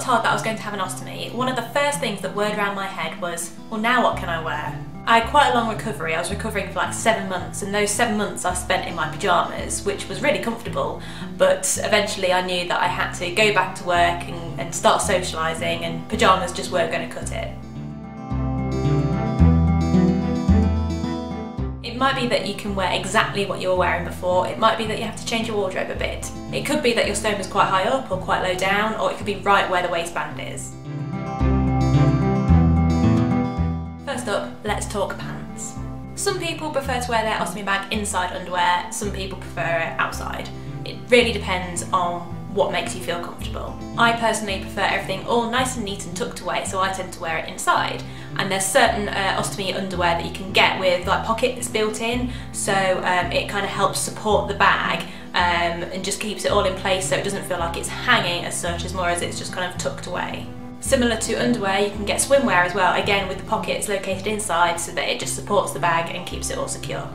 told that I was going to have an ostomy, one of the first things that whirred around my head was, well, now what can I wear? I had quite a long recovery. I was recovering for like 7 months, and those 7 months I spent in my pyjamas, which was really comfortable, but eventually I knew that I had to go back to work and start socialising, and pyjamas just weren't going to cut it. It might be that you can wear exactly what you were wearing before. It might be that you have to change your wardrobe a bit. It could be that your stoma is quite high up or quite low down, or it could be right where the waistband is. First up, let's talk pants. Some people prefer to wear their ostomy bag inside underwear, some people prefer it outside. It really depends on what makes you feel comfortable. I personally prefer everything all nice and neat and tucked away, so I tend to wear it inside. And there's certain ostomy underwear that you can get with like pockets built in, so it kind of helps support the bag and just keeps it all in place, so it doesn't feel like it's hanging as such, as more as it's just kind of tucked away. Similar to underwear, you can get swimwear as well, again with the pockets located inside, so that it just supports the bag and keeps it all secure.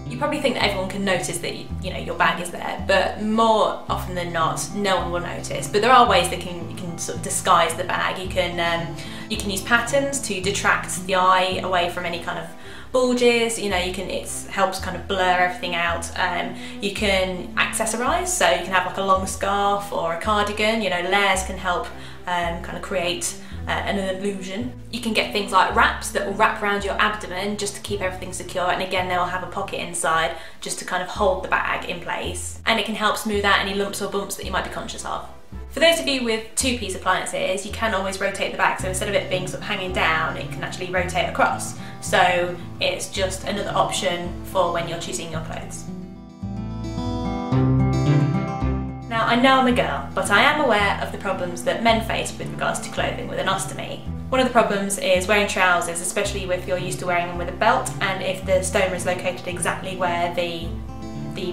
You probably think that everyone can notice that your bag is there, but more often than not, no one will notice. But there are ways that you can sort of disguise the bag. You can use patterns to detract the eye away from any kind of bulges. It helps kind of blur everything out. You can accessorise, so you can have like a long scarf or a cardigan. Layers can help kind of create an illusion. You can get things like wraps that will wrap around your abdomen just to keep everything secure, and again they will have a pocket inside just to kind of hold the bag in place, and it can help smooth out any lumps or bumps that you might be conscious of. For those of you with two-piece appliances, you can always rotate the bag, so instead of it being sort of hanging down, it can actually rotate across, so it's just another option for when you're choosing your clothes. Now, I know I'm a girl, but I am aware of the problems that men face with regards to clothing with an ostomy. One of the problems is wearing trousers, especially if you're used to wearing them with a belt and if the stoma is located exactly where the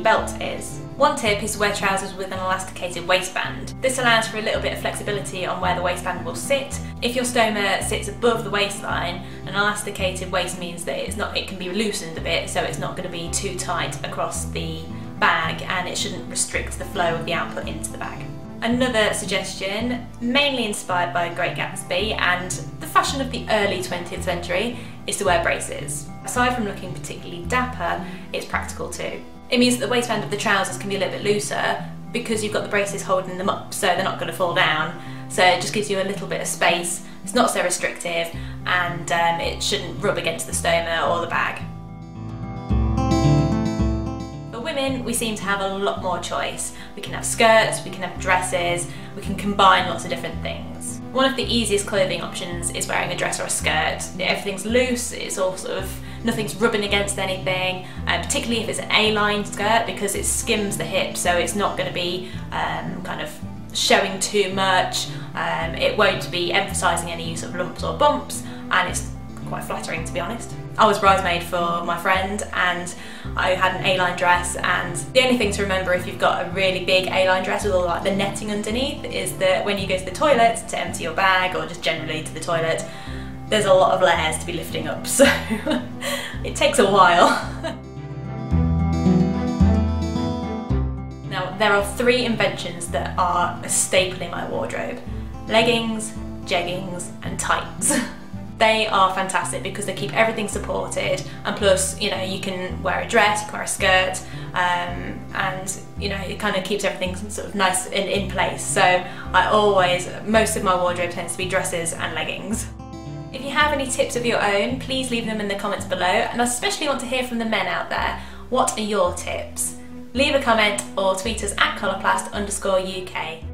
belt is. One tip is to wear trousers with an elasticated waistband. This allows for a little bit of flexibility on where the waistband will sit. If your stoma sits above the waistline, an elasticated waist means that it can be loosened a bit, so it's not going to be too tight across the bag, and it shouldn't restrict the flow of the output into the bag. Another suggestion, mainly inspired by Great Gatsby and the fashion of the early 20th century, is to wear braces. Aside from looking particularly dapper, it's practical too. It means that the waistband of the trousers can be a little bit looser because you've got the braces holding them up, so they're not going to fall down. So it just gives you a little bit of space, it's not so restrictive, and it shouldn't rub against the stoma or the bag. For women, we seem to have a lot more choice. We can have skirts, we can have dresses, we can combine lots of different things. One of the easiest clothing options is wearing a dress or a skirt. Everything's loose, it's all nothing's rubbing against anything, particularly if it's an A-line skirt, because it skims the hip, so it's not going to be kind of showing too much. It won't be emphasising any use of lumps or bumps, and it's quite flattering, to be honest. I was bridesmaid for my friend and I had an A-line dress, and the only thing to remember if you've got a really big A-line dress with all like the netting underneath is that when you go to the toilet to empty your bag, or just generally to the toilet, there's a lot of layers to be lifting up, so it takes a while. Now, there are 3 inventions that are a staple in my wardrobe: leggings, jeggings and tights. They are fantastic because they keep everything supported, and plus, you can wear a dress, you can wear a skirt, and it kind of keeps everything sort of nice and in place. So most of my wardrobe tends to be dresses and leggings. If you have any tips of your own, please leave them in the comments below, and I especially want to hear from the men out there. What are your tips? Leave a comment or tweet us at Coloplast_UK.